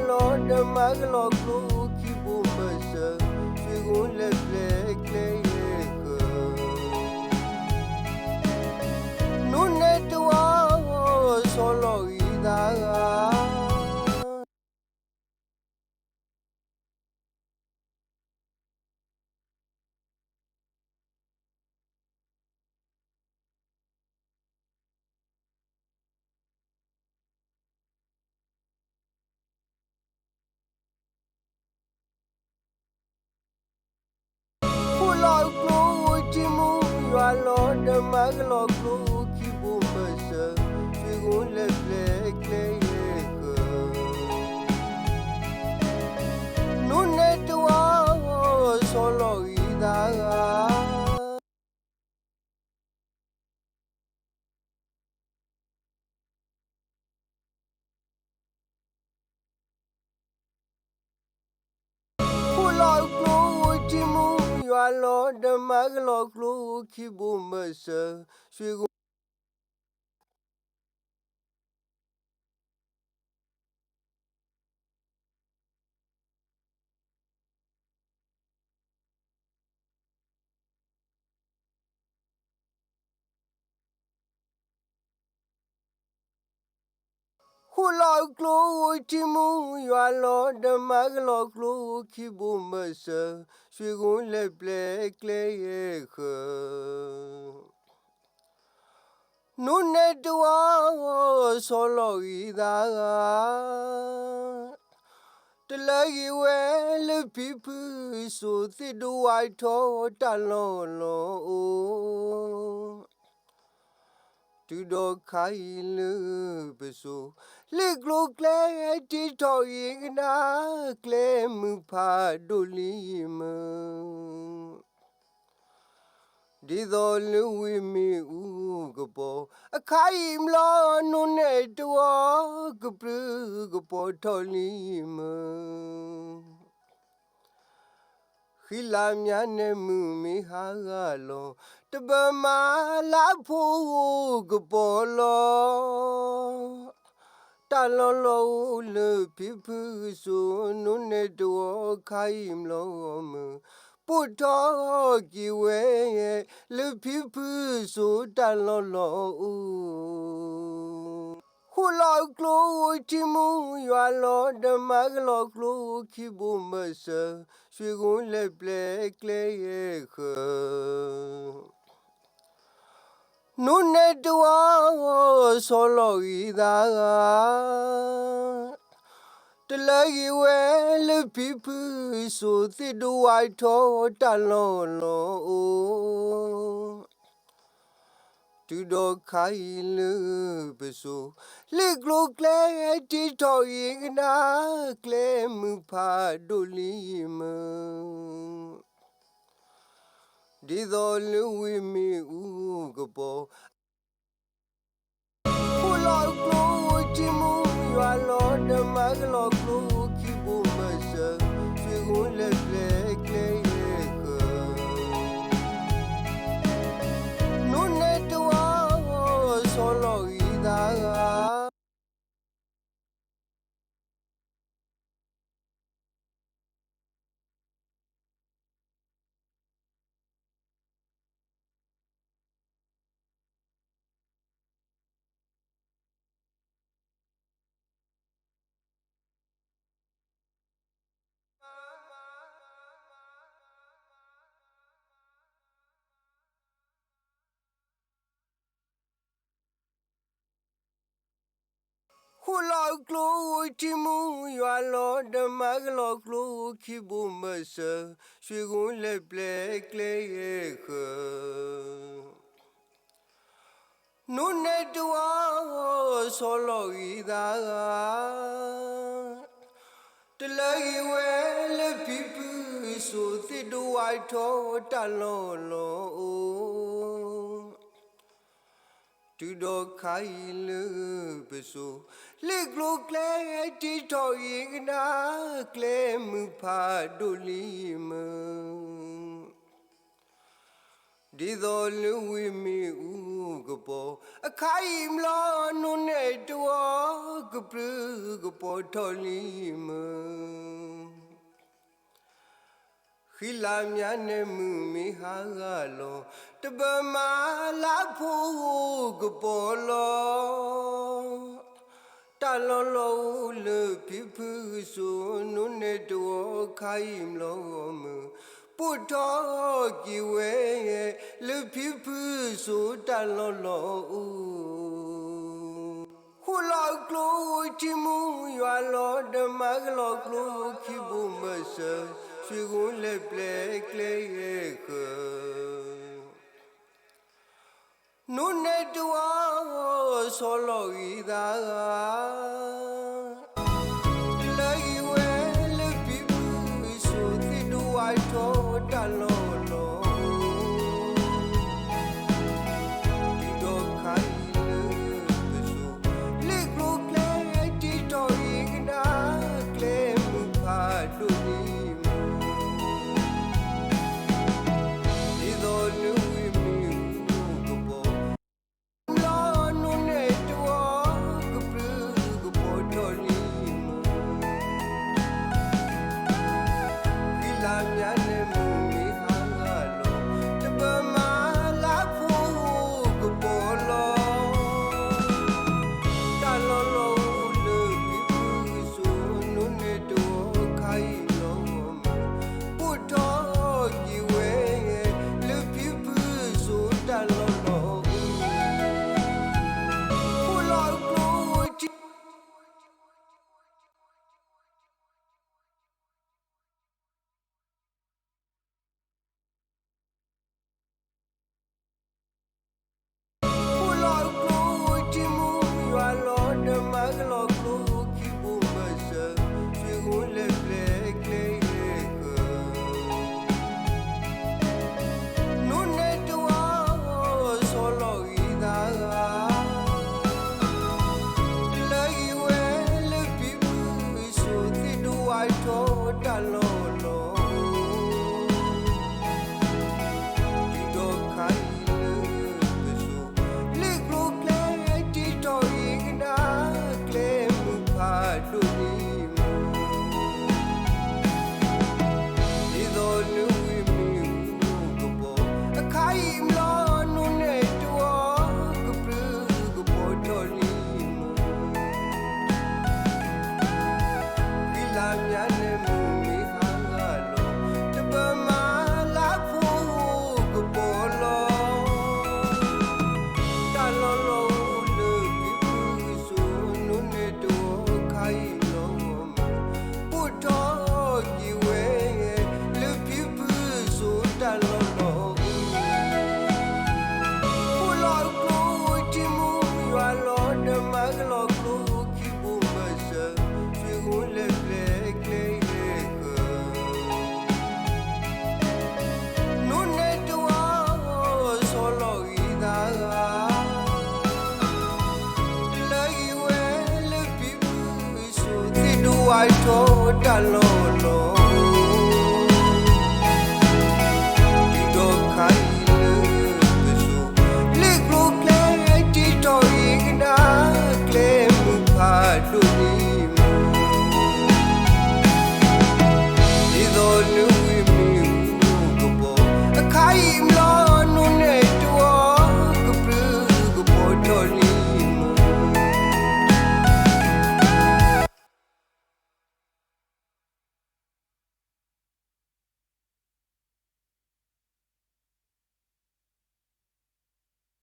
Lord, the Maglog, keep Bumbasa, we won't let play. No net to our solo either. Pull out close, Timu, you are Lord, the Maglog, keep Bumbasa, we won't let play. No net to our solo either. Pull out close, Timu, you are Lord, the Maglog, keep Bumbasa, we Hula klo timu ya lo de maglo klo ki bumasa swigun le kle ye khe nune dua solo ida te la we le pipu so ti do I to ta lo tu do kai le beso le glo kle ti to igna kle mu pa dolim di do le wi mi u go po a kai lo no ne to go pru go po tolim Hilamya ne mu mi hagalo te ba ma la pu go polo ta lo le pipu su nu ne do kaim lo mu pu to ki we le pipu su ta lo Hula klo timu ya lo de maglo klo ki bumasa swigun le kle ye khe nune dua solo ida te la we le pipu so ti do I to ta lo tu do kai le beso le glo kle ti to igna kle mu pa dolim di do le wi mi u go po Pulo klo ti mu ya lo de maglo klo ki bumasa swigun le kle ye khe nune dua solo ida Hula klo timu ya lo de maglo klo ki bumasa swigun le kle ye khe nune dua solo ida te la we le pipu so ti do I to ta lo tu do kai le beso le glo kle ti to igna kle mu pa dolim di do le wi mi u go po a kai lo no ne to Gbrug Portolim Hilamiane Mumi Hagalo Tabama La Pug Polo Talolo le pipu so nune do kaim lom Puto kiwe le pipu so talolo Hula glo timu ya lo de maglo glo kibumasa Sigun le plek le Nune dua solo ida Laiwe le pipu so ti dua to dalolo Dido kai le so le glo kle ti to ida kle mu pa do ni Dido nu I told Dalolo